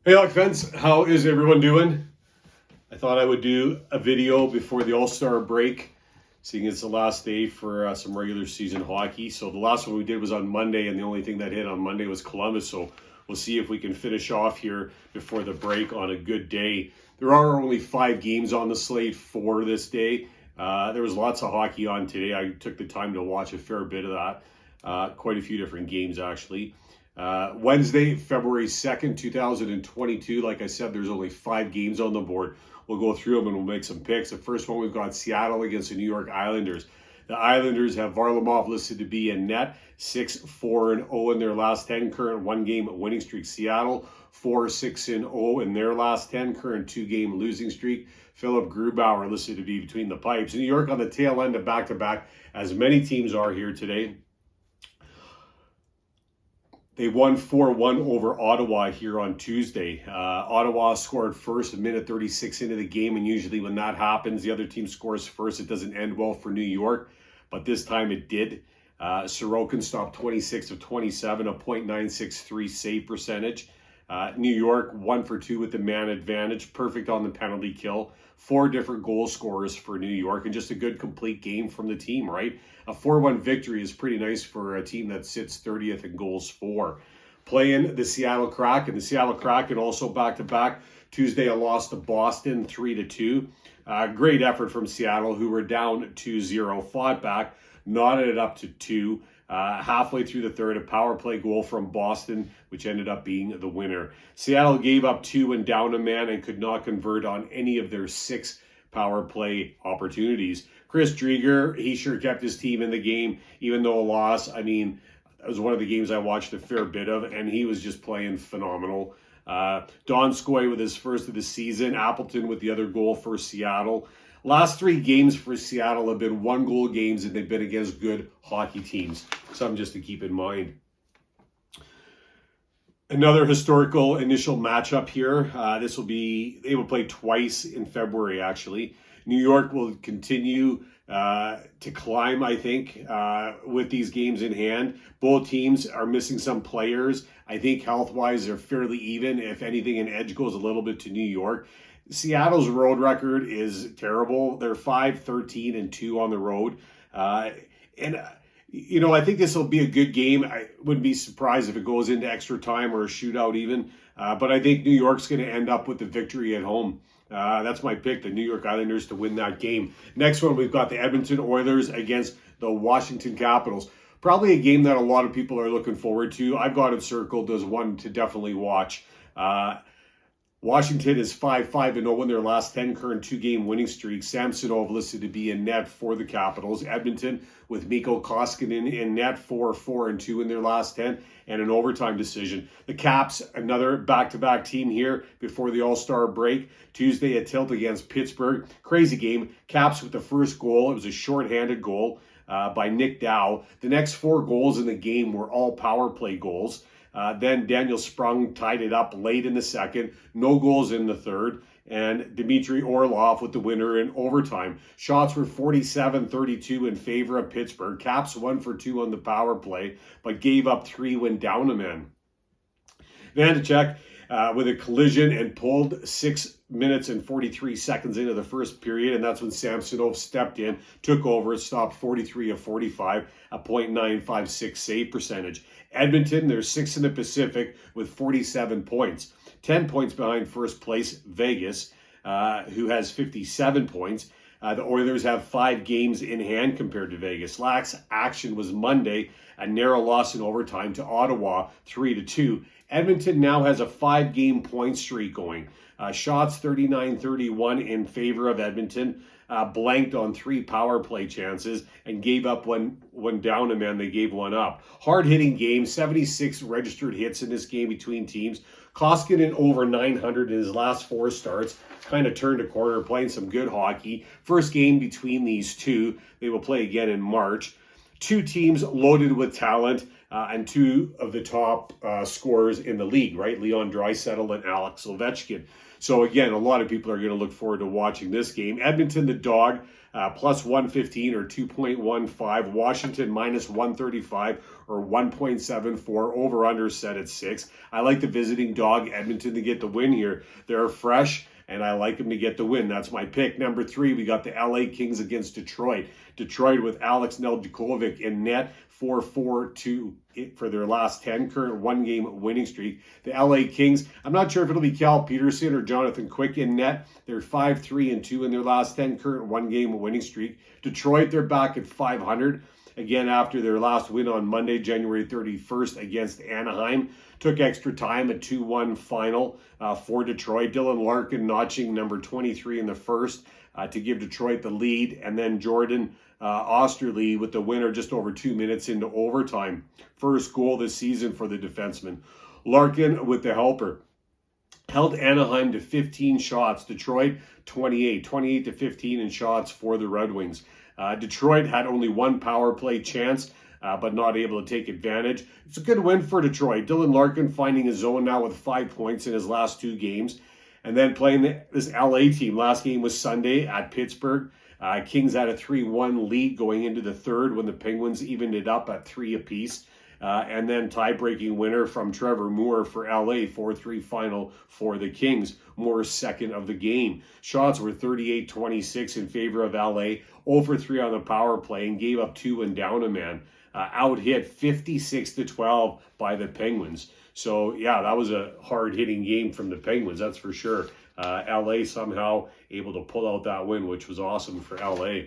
Hey, Hawk fans, how is everyone doing? I thought I would do a video before the All-Star break, seeing it's the last day for some regular season hockey. So the last one we did was on Monday, and the only thing that hit on Monday was Columbus. So we'll see if we can finish off here before the break on a good day. There are only 5 games on the slate for this day. There was lots of hockey on today. I took the time to watch a fair bit of that. Quite a few different games, actually. Wednesday, February 2nd, 2022. Like I said, there's only 5 games on the board. We'll go through them and we'll make some picks. The first one, we've got Seattle against the New York Islanders. The Islanders have Varlamov listed to be in net, 6-4-0 in their last 10, current 1-game winning streak. Seattle, 4-6-0 in their last 10, current 2-game losing streak. Philip Grubauer listed to be between the pipes. New York on the tail end of back-to-back, as many teams are here today. They won 4-1 over Ottawa here on Tuesday. Ottawa scored first, a minute 36 into the game, and usually when that happens, the other team scores first. It doesn't end well for New York, but this time it did. Sorokin stopped 26 of 27, a .963 save percentage. New York 1 for 2 with the man advantage, perfect on the penalty kill. 4 different goal scorers for New York, and just a good complete game from the team, right? A 4-1 victory is pretty nice for a team that sits 30th in goals for. Playing the Seattle Kraken. The Seattle Kraken also back-to-back. Tuesday, a loss to Boston, 3-2. Great effort from Seattle, who were down 2-0. Fought back, knotted it up to 2. Halfway through the third, a power play goal from Boston, which ended up being the winner. Seattle gave up 2 and down a man and could not convert on any of their 6 power play opportunities. Chris Driedger, he sure kept his team in the game, even though a loss. I mean, it was one of the games I watched a fair bit of, and he was just playing phenomenal. Donskoy with his first of the season. Appleton with the other goal for Seattle. Last 3 games for Seattle have been 1-goal games, and they've been against good hockey teams. Something just to keep in mind. Another historical initial matchup here. They will play twice in February, actually. New York will continue to climb, I think, with these games in hand. Both teams are missing some players. I think health-wise, they're fairly even. If anything, an edge goes a little bit to New York. Seattle's road record is terrible. They're 5-13-2 on the road. I think this will be a good game. I wouldn't be surprised if it goes into extra time or a shootout even. But I think New York's going to end up with the victory at home. That's my pick, the New York Islanders to win that game. Next one, we've got the Edmonton Oilers against the Washington Capitals. Probably a game that a lot of people are looking forward to. I've got it circled as one to definitely watch. Washington is 5-5-0 in their last 10, current 2-game winning streak. Samsonov listed to be in net for the Capitals. Edmonton with Mikko Koskinen in net, 4-4-2 in their last 10, and an overtime decision. The Caps, another back-to-back team here before the All-Star break. Tuesday, a tilt against Pittsburgh. Crazy game. Caps with the first goal. It was a shorthanded goal by Nick Dow. The next 4 goals in the game were all power play goals. Then Daniel Sprung tied it up late in the second. No goals in the third. And Dmitry Orlov with the winner in overtime. Shots were 47-32 in favor of Pittsburgh. Caps 1 for 2 on the power play, but gave up 3 when down a man. Vanacek with a collision and pulled 6 minutes and 43 seconds into the first period, and that's when Samsonov stepped in, took over, and stopped 43 of 45, a .956 save percentage. Edmonton, they're 6th in the Pacific with 47 points. 10 points behind first place, Vegas, who has 57 points. The Oilers have 5 games in hand compared to Vegas. Last action was Monday, a narrow loss in overtime to Ottawa, 3-2. Edmonton now has a 5-game point streak going. Shots 39-31 in favor of Edmonton. Blanked on 3 power play chances and gave up when down a man. They gave 1 up. Hard-hitting game, 76 registered hits in this game between teams. Koskinen over 900 in his last 4 starts. Kind of turned a corner, playing some good hockey. First game between these two. They will play again in March. 2 teams loaded with talent and 2 of the top scorers in the league, right? Leon Draisaitl and Alex Ovechkin. So again, a lot of people are going to look forward to watching this game. Edmonton, the dog, plus 115 or 2.15. Washington, minus 135 or 1.74, over under set at 6. I like the visiting dog Edmonton to get the win here. They're fresh, and I like them to get the win. That's my pick. Number 3, we got the LA Kings against Detroit. Detroit with Alex Nedeljkovic in net, 4-4-2 for their last 10, current one-game winning streak. The LA Kings, I'm not sure if it'll be Cal Peterson or Jonathan Quick in net. They're 5-3-2 in their last 10, current one-game winning streak. Detroit, they're back at 500. Again, after their last win on Monday, January 31st against Anaheim. Took extra time, a 2-1 final for Detroit. Dylan Larkin notching number 23 in the first to give Detroit the lead. And then Jordan Osterley with the winner just over 2 minutes into overtime. First goal this season for the defenseman. Larkin with the helper. Held Anaheim to 15 shots. Detroit 28 to 15 in shots for the Red Wings. Detroit had only one power play chance, but not able to take advantage. It's a good win for Detroit. Dylan Larkin finding his zone now with 5 points in his last 2 games. And then playing this LA team. Last game was Sunday at Pittsburgh. Kings had a 3-1 lead going into the third when the Penguins evened it up at 3 apiece. And then tie-breaking winner from Trevor Moore for LA, 4-3 final for the Kings. Moore's second of the game. Shots were 38-26 in favor of LA, 0-for-3 on the power play, and gave up 2 and down a man. Out-hit 56-12 by the Penguins. So, yeah, that was a hard-hitting game from the Penguins, that's for sure. LA somehow able to pull out that win, which was awesome for LA.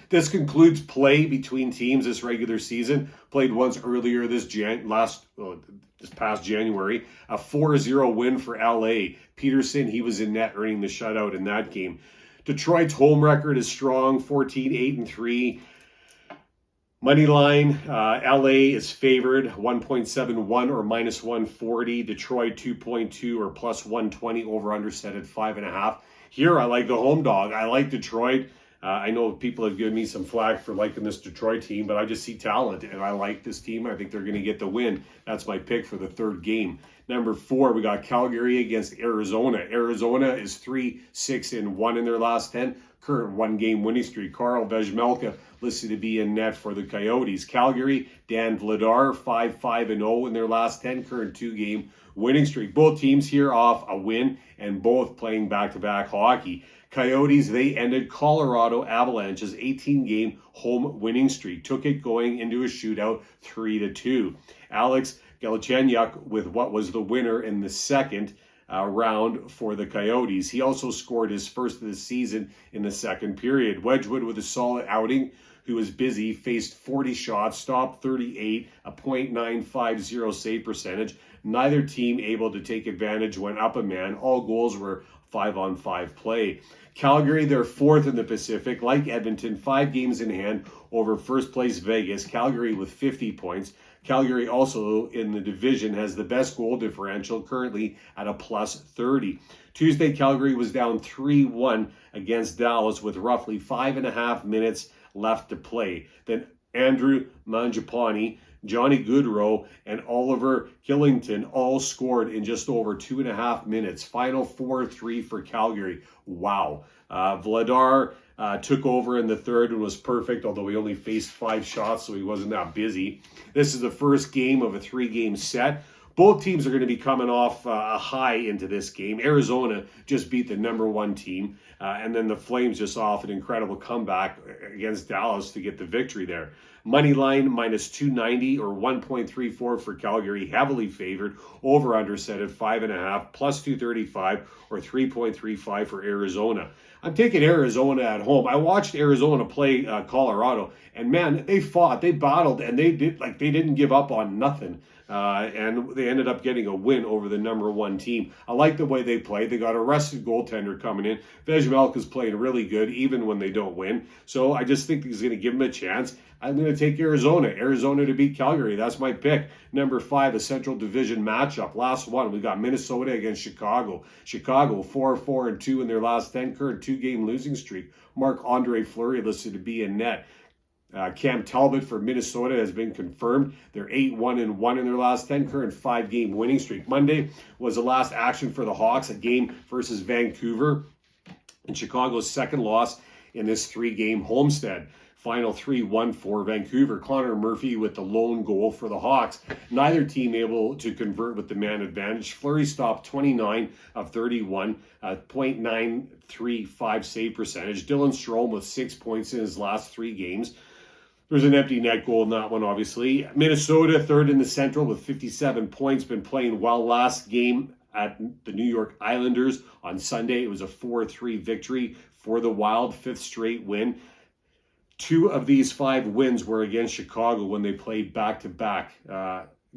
This concludes play between teams this regular season. Played once earlier this past January. A 4-0 win for LA. Peterson, he was in net, earning the shutout in that game. Detroit's home record is strong, 14-8-3. Money line, LA is favored, 1.71 or minus 140. Detroit 2.2 or plus 120, over under set at 5.5. Here, I like the home dog. I like Detroit. I know people have given me some flack for liking this Detroit team, but I just see talent, and I like this team. I think they're going to get the win. That's my pick for the third game. Number 4, we got Calgary against Arizona. Arizona is 3-6-1 in their last 10. Current one-game winning streak. Karl Vejmelka listed to be in net for the Coyotes. Calgary, Dan Vladar, 5-5-0 in their last 10. Current 2-game winning streak. Both teams here off a win and both playing back-to-back hockey. Coyotes, they ended Colorado Avalanche's 18-game home winning streak. Took it going into a shootout 3-2. Alex Galchenyuk with what was the winner in the second round for the Coyotes. He also scored his first of the season in the second period. Wedgwood with a solid outing, who was busy, faced 40 shots, stopped 38, a .950 save percentage. Neither team able to take advantage, went up a man. All goals were 5-on-5 play. Calgary, they're 4th in the Pacific. Like Edmonton, 5 games in hand over first place Vegas. Calgary with 50 points. Calgary also in the division has the best goal differential, currently at a plus 30. Tuesday, Calgary was down 3-1 against Dallas with roughly 5.5 minutes left to play. Then Andrew Mangiapane, Johnny Gaudreau, and Oliver Killington all scored in just over 2.5 minutes. Final 4-3 for Calgary. Wow. Vladar took over in the third and was perfect, although he only faced 5 shots, so he wasn't that busy. This is the first game of a 3-game set. Both teams are going to be coming off a high into this game. Arizona just beat the number 1 team, and then the Flames just off an incredible comeback against Dallas to get the victory there. Money line minus 290 or 1.34 for Calgary, heavily favored. Over under set at 5.5, plus 235 or 3.35 for Arizona. I'm taking Arizona at home. I watched Arizona play Colorado, and man, they fought, they battled, and they didn't give up on nothing. And they ended up getting a win over the number 1 team. I like the way they played. They got a rested goaltender coming in. Vejmelka's playing really good, even when they don't win. So I just think he's going to give them a chance. I'm going to take Arizona to beat Calgary. That's my pick. Number 5, a Central Division matchup. Last one, we got Minnesota against Chicago. Chicago 4-4-2 in their last 10, current 2-game losing streak. Marc-Andre Fleury listed to be in net. Cam Talbot for Minnesota has been confirmed. They're 8-1-1 in their last 10, current 5-game winning streak. Monday was the last action for the Hawks, a game versus Vancouver, and Chicago's second loss in this 3-game homestand. Final 3-1 for Vancouver. Connor Murphy with the lone goal for the Hawks. Neither team able to convert with the man advantage. Fleury stopped 29 of 31, .935 save percentage. Dylan Strome with 6 points in his last 3 games. There's an empty net goal in that one, obviously. Minnesota, third in the Central with 57 points. Been playing well. Last game at the New York Islanders on Sunday, it was a 4-3 victory for the Wild, 5th straight win. 2 of these 5 wins were against Chicago when they played back-to-back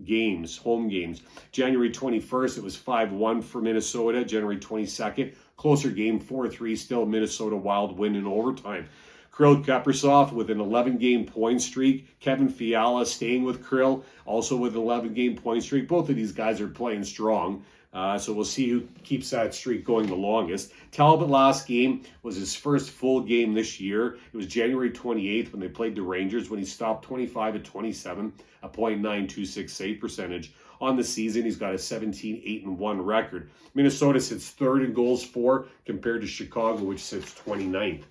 games, home games. January 21st, it was 5-1 for Minnesota. January 22nd, closer game, 4-3, still Minnesota Wild win in overtime. Kirill Kaprizov with an 11-game point streak. Kevin Fiala staying with Kirill, also with an 11-game point streak. Both of these guys are playing strong. So we'll see who keeps that streak going the longest. Talbot last game was his first full game this year. It was January 28th when they played the Rangers, when he stopped 25 of 27, a .926 save percentage. On the season, he's got a 17-8-1 record. Minnesota sits third in goals for compared to Chicago, which sits 29th.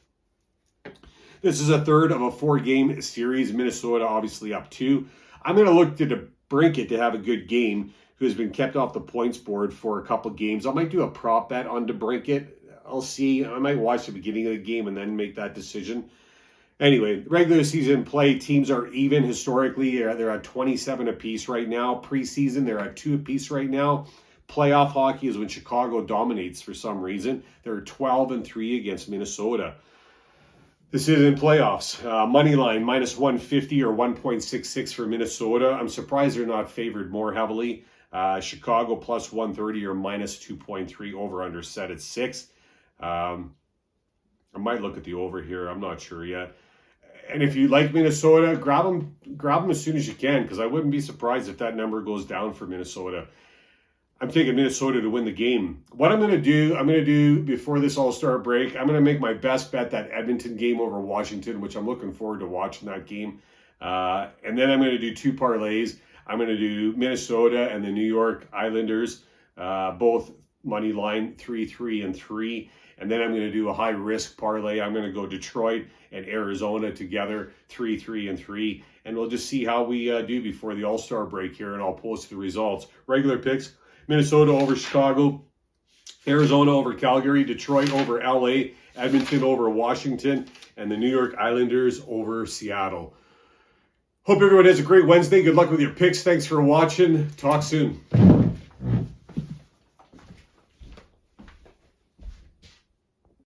This is a third of a 4-game series. Minnesota obviously up 2. I'm going to look to DeBrincat to have a good game, who has been kept off the points board for a couple games. I might do a prop bet on DeBrincat. I'll see. I might watch the beginning of the game and then make that decision. Anyway, regular season play, teams are even historically. They're at 27 apiece right now. Preseason, they're at 2 apiece right now. Playoff hockey is when Chicago dominates for some reason. They're 12-3 against Minnesota. This is in playoffs. Money line, -150 or 1.66 for Minnesota. I'm surprised they're not favored more heavily. Chicago +130 or -2.3, over under set at 6. I might look at the over here. I'm not sure yet. And if you like Minnesota, grab them as soon as you can, because I wouldn't be surprised if that number goes down for Minnesota. I'm taking Minnesota to win the game. What I'm going to do before this All-Star break, I'm going to make my best bet that Edmonton game over Washington, which I'm looking forward to watching that game. And then I'm going to do 2 parlays. I'm going to do Minnesota and the New York Islanders, both money line 3-3-3. And then I'm going to do a high-risk parlay. I'm going to go Detroit and Arizona together, 3-3-3. And we'll just see how we do before the All-Star break here, and I'll post the results. Regular picks: Minnesota over Chicago, Arizona over Calgary, Detroit over LA, Edmonton over Washington, and the New York Islanders over Seattle. Hope everyone has a great Wednesday. Good luck with your picks. Thanks for watching. Talk soon.